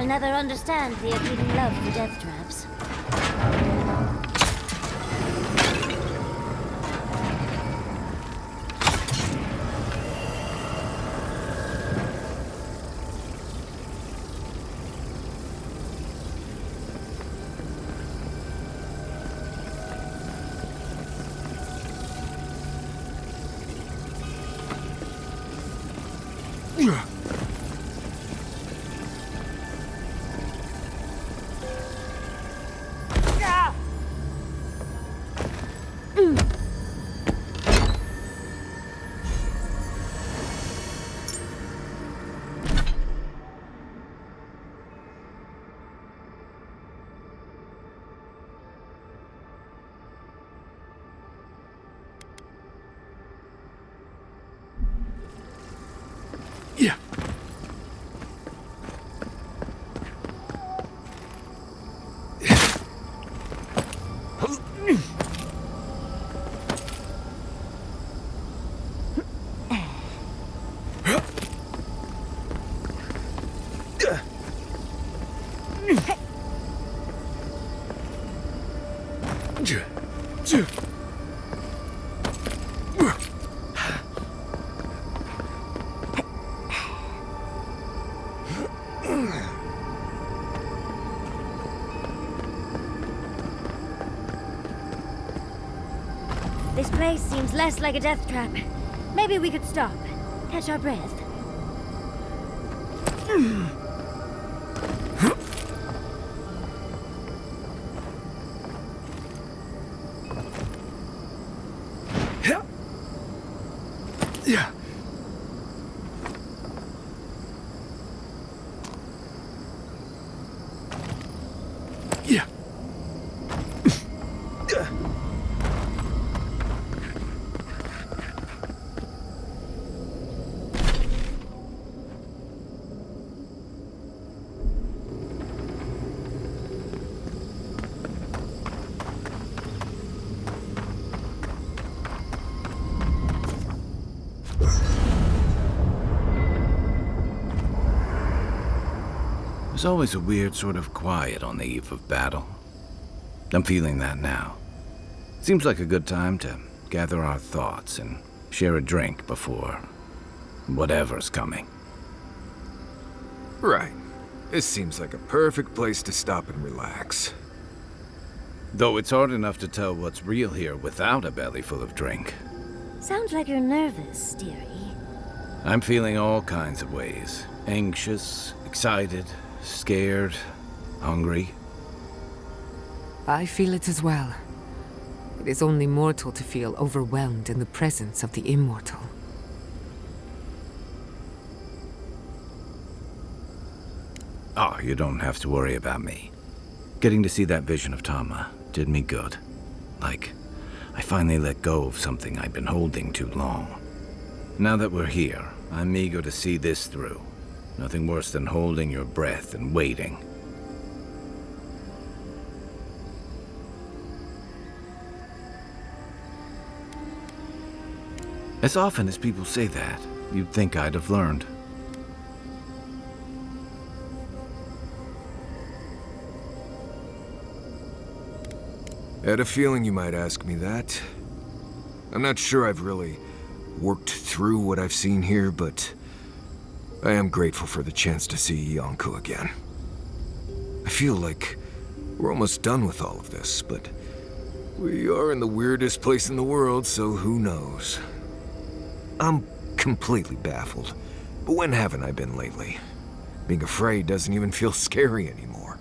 I'll never understand the appealing love for death traps. Yeah. This place seems less like a death trap. Maybe we could stop, catch our breath. Yeah. Yeah. There's always a weird sort of quiet on the eve of battle. I'm feeling that now. Seems like a good time to gather our thoughts and share a drink before whatever's coming. Right. This seems like a perfect place to stop and relax. Though it's hard enough to tell what's real here without a belly full of drink. Sounds like you're nervous, dearie. I'm feeling all kinds of ways. Anxious, excited, scared, hungry. I feel it as well. It is only mortal to feel overwhelmed in the presence of the immortal. Oh, you don't have to worry about me. Getting to see that vision of Tama did me good. Like, I finally let go of something I'd been holding too long. Now that we're here, I'm eager to see this through. Nothing worse than holding your breath and waiting. As often as people say that, you'd think I'd have learned. I had a feeling you might ask me that. I'm not sure I've really worked through what I've seen here, but I am grateful for the chance to see Yonko again. I feel like we're almost done with all of this, but we are in the weirdest place in the world, so who knows? I'm completely baffled, but when haven't I been lately? Being afraid doesn't even feel scary anymore.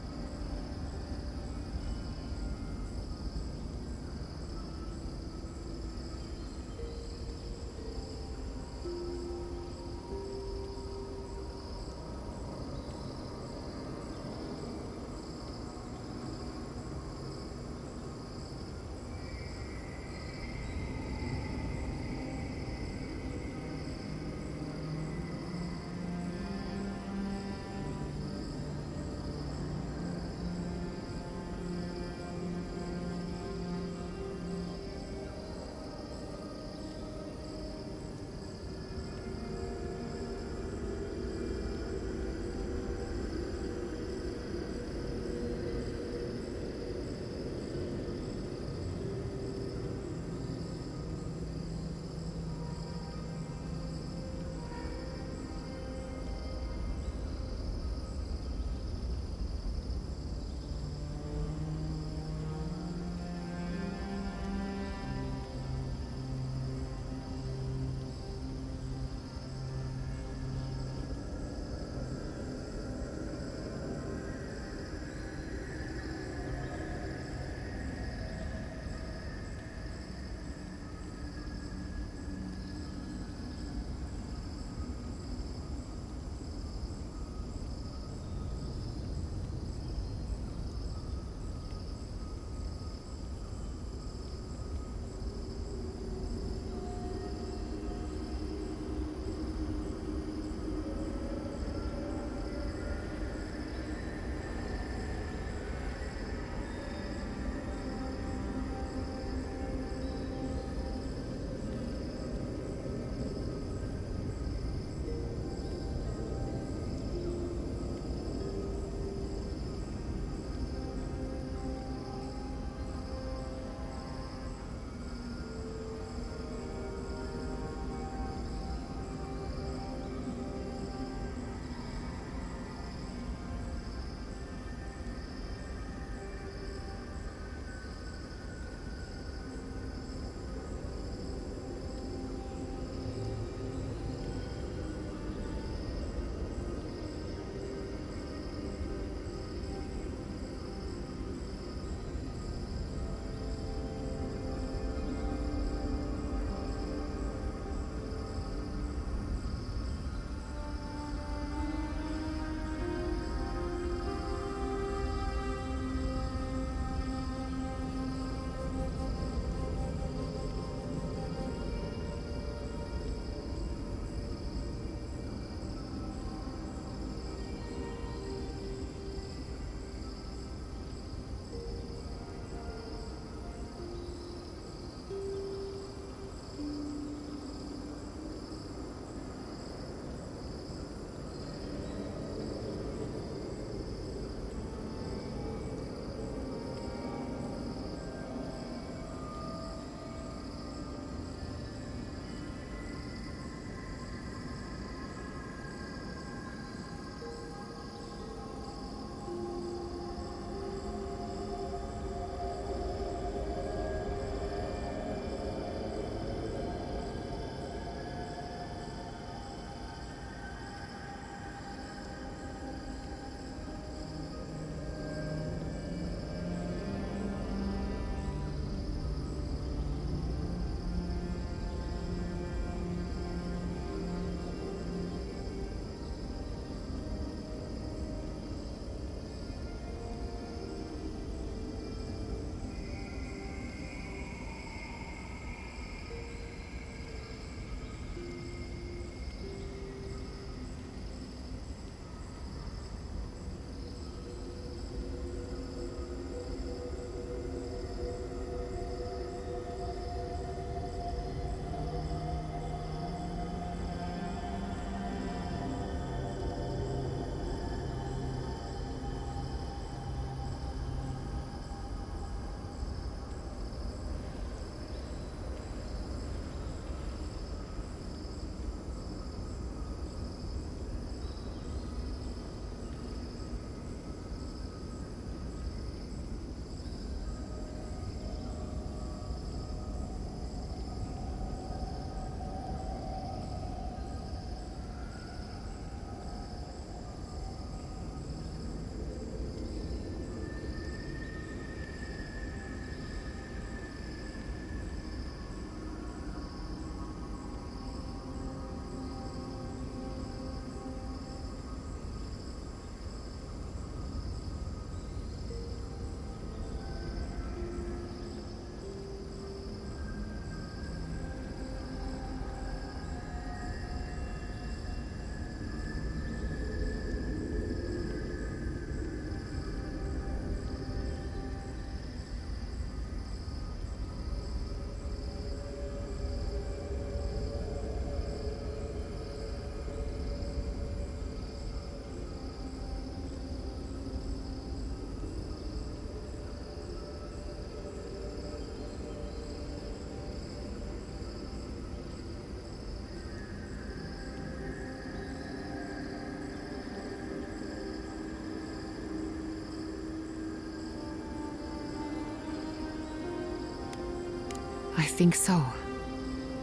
I think so.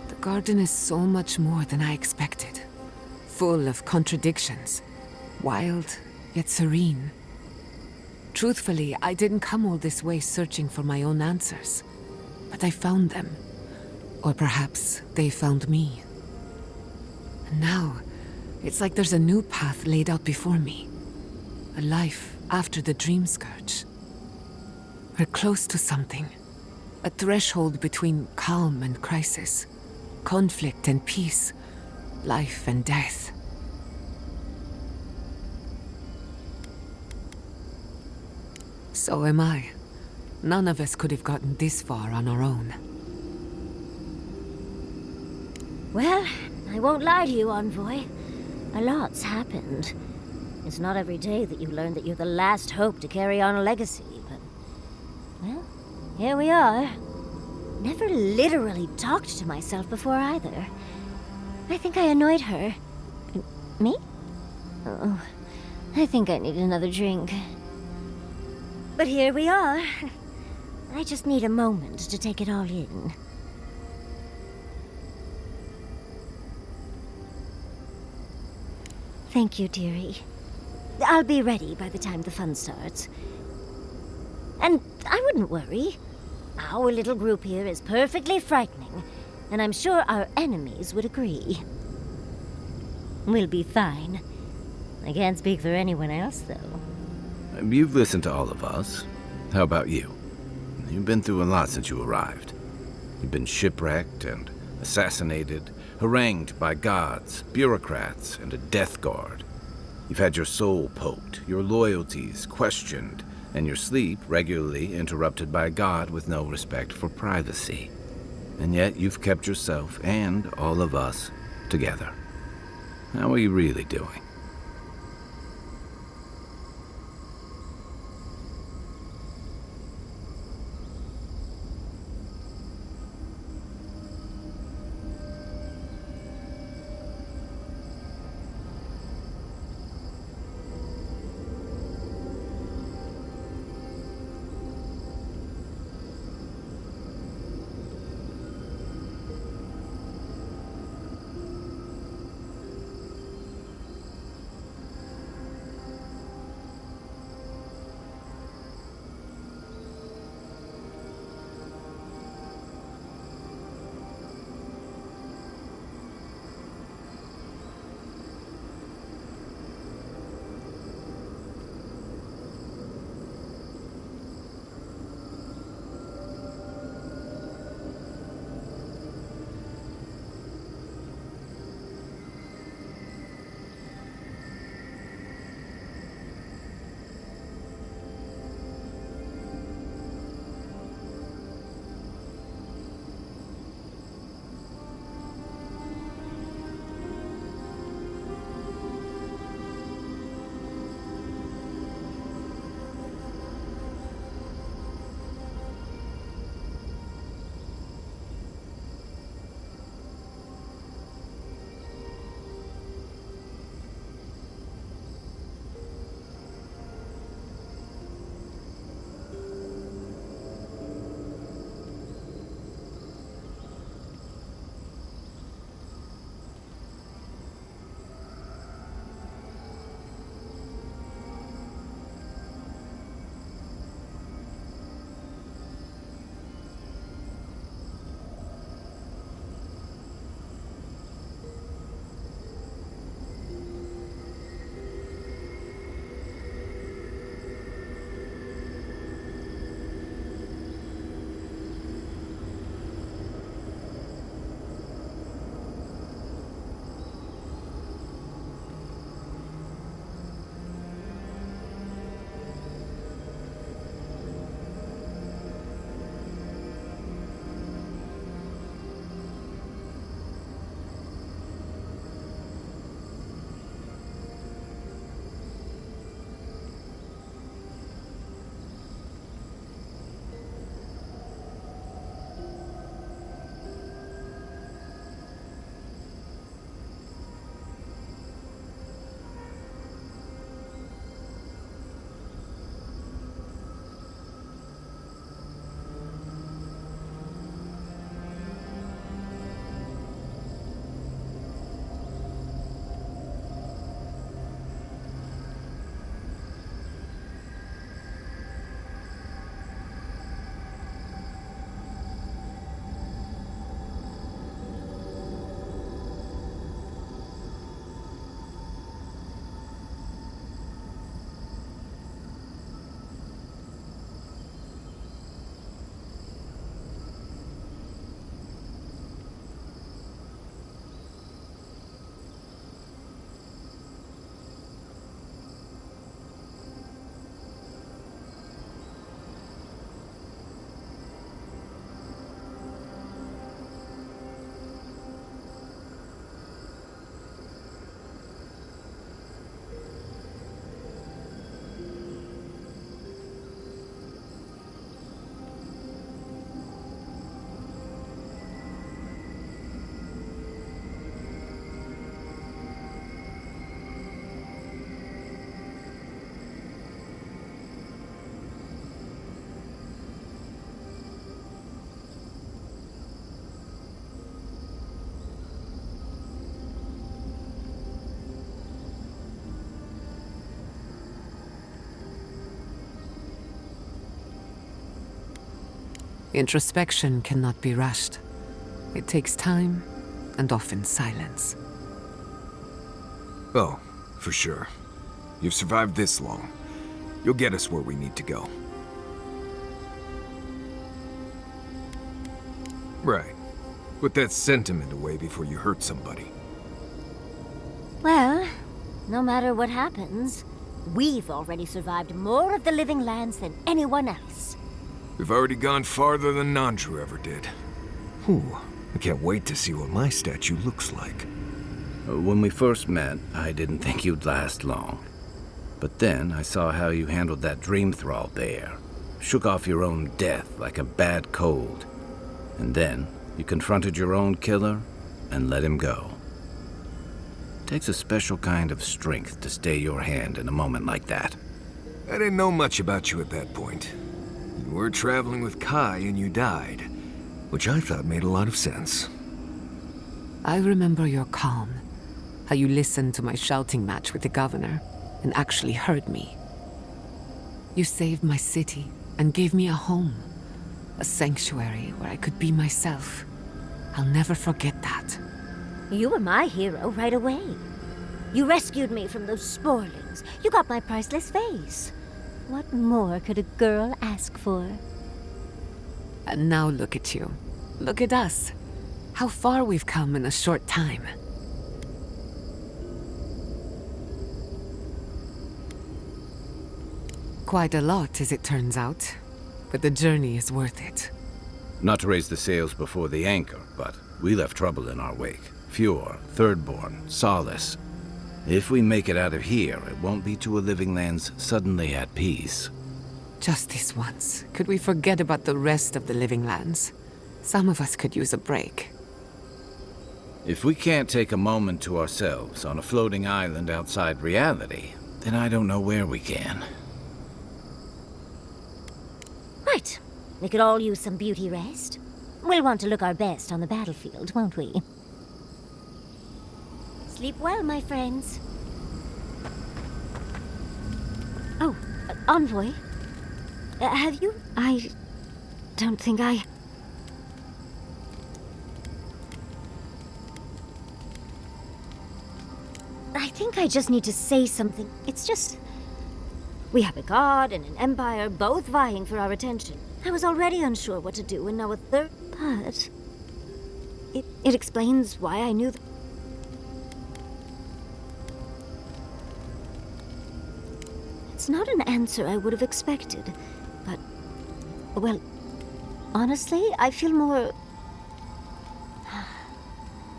The garden is so much more than I expected. Full of contradictions. Wild, yet serene. Truthfully, I didn't come all this way searching for my own answers. But I found them. Or perhaps they found me. And now, it's like there's a new path laid out before me. A life after the dream scourge. We're close to something. A threshold between calm and crisis. Conflict and peace. Life and death. So am I. None of us could have gotten this far on our own. Well, I won't lie to you, Envoy. A lot's happened. It's not every day that you learn that you're the last hope to carry on a legacy, but... well, here we are. Never literally talked to myself before either. I think I annoyed her. Me? Oh, I think I need another drink. But here we are. I just need a moment to take it all in. Thank you, dearie. I'll be ready by the time the fun starts. And I wouldn't worry. Our little group here is perfectly frightening, and I'm sure our enemies would agree. We'll be fine. I can't speak for anyone else, though. You've listened to all of us. How about you? You've been through a lot since you arrived. You've been shipwrecked and assassinated, harangued by gods, bureaucrats, and a death guard. You've had your soul poked, your loyalties questioned, and your sleep regularly interrupted by a god with no respect for privacy. And yet you've kept yourself and all of us together. How are you really doing? Introspection cannot be rushed. It takes time, and often silence. Oh, for sure. You've survived this long. You'll get us where we need to go. Right. Put that sentiment away before you hurt somebody. Well, no matter what happens, we've already survived more of the living lands than anyone else. We've already gone farther than Nandru ever did. Whew. I can't wait to see what my statue looks like. When we first met, I didn't think you'd last long. But then I saw how you handled that dream thrall there. Shook off your own death like a bad cold. And then you confronted your own killer and let him go. Takes a special kind of strength to stay your hand in a moment like that. I didn't know much about you at that point. You were traveling with Kai and you died, which I thought made a lot of sense. I remember your calm, how you listened to my shouting match with the governor and actually heard me. You saved my city and gave me a home, a sanctuary where I could be myself. I'll never forget that. You were my hero right away. You rescued me from those sporelings. You got my priceless face. What more could a girl ask for? And now look at you. Look at us. How far we've come in a short time. Quite a lot, as it turns out. But the journey is worth it. Not to raise the sails before the anchor, but we left trouble in our wake. Fjord, Thirdborn, Solace. If we make it out of here, it won't be to a living lands suddenly at peace. Just this once. Could we forget about the rest of the living lands? Some of us could use a break. If we can't take a moment to ourselves on a floating island outside reality, then I don't know where we can. Right. We could all use some beauty rest. We'll want to look our best on the battlefield, won't we? Sleep well, my friends. Oh, Envoy. Have you? I don't think I think I just need to say something. It's just... We have a god and an empire both vying for our attention. I was already unsure what to do, and now a third... But... It explains why I knew that... It's not an answer I would have expected, but... Well, honestly, I feel more...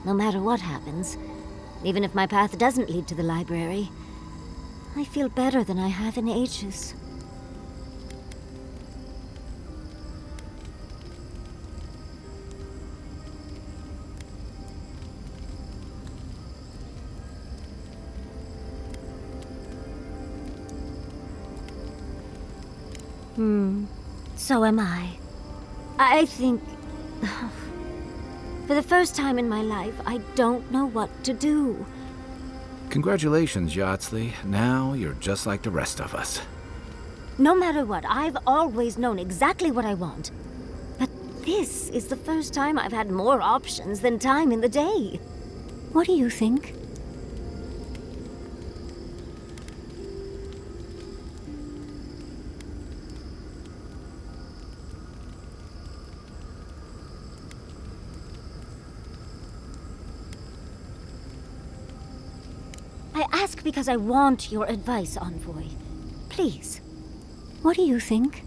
No matter what happens, even if my path doesn't lead to the library, I feel better than I have in ages. So am I. I think... For the first time in my life, I don't know what to do. Congratulations, Yardsley. Now you're just like the rest of us. No matter what, I've always known exactly what I want. But this is the first time I've had more options than time in the day. What do you think? I ask because I want your advice, Envoy. Please. What do you think?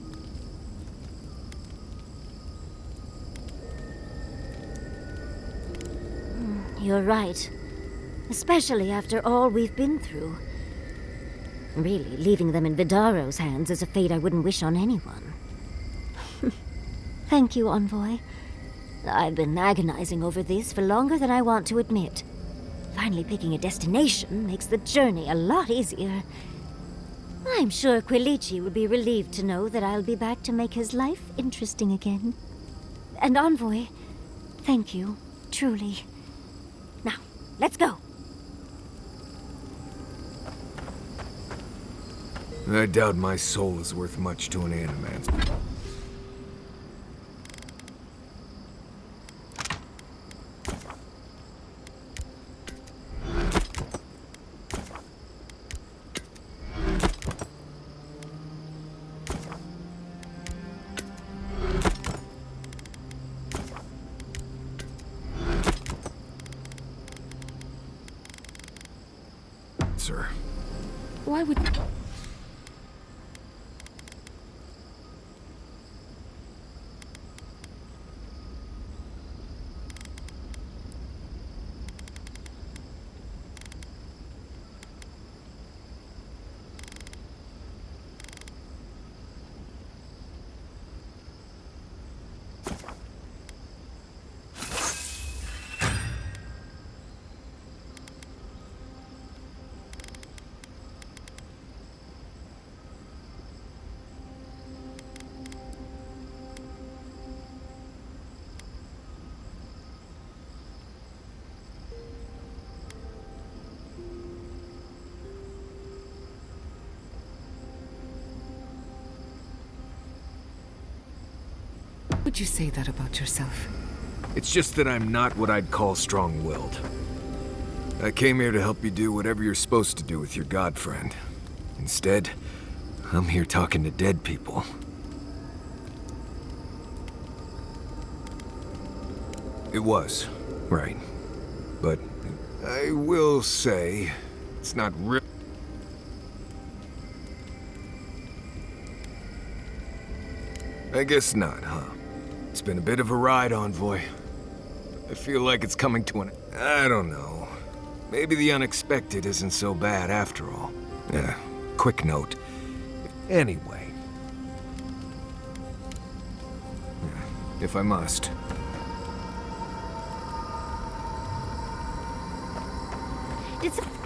You're right. Especially after all we've been through. Really, leaving them in Vidaro's hands is a fate I wouldn't wish on anyone. Thank you, Envoy. I've been agonizing over this for longer than I want to admit. Finally picking a destination makes the journey a lot easier. I'm sure Quilici would be relieved to know that I'll be back to make his life interesting again. And Envoy, thank you, truly. Now, let's go. I doubt my soul is worth much to an animant. sir. Why would... would you say that about yourself? It's just that I'm not what I'd call strong-willed. I came here to help you do whatever you're supposed to do with your god friend. Instead, I'm here talking to dead people. It was, right. But I will say, it's not real. I guess not, huh? It's been a bit of a ride, Envoy. I feel like it's coming to an... I don't know. Maybe the unexpected isn't so bad after all. Yeah, quick note. Anyway. If I must. Did some...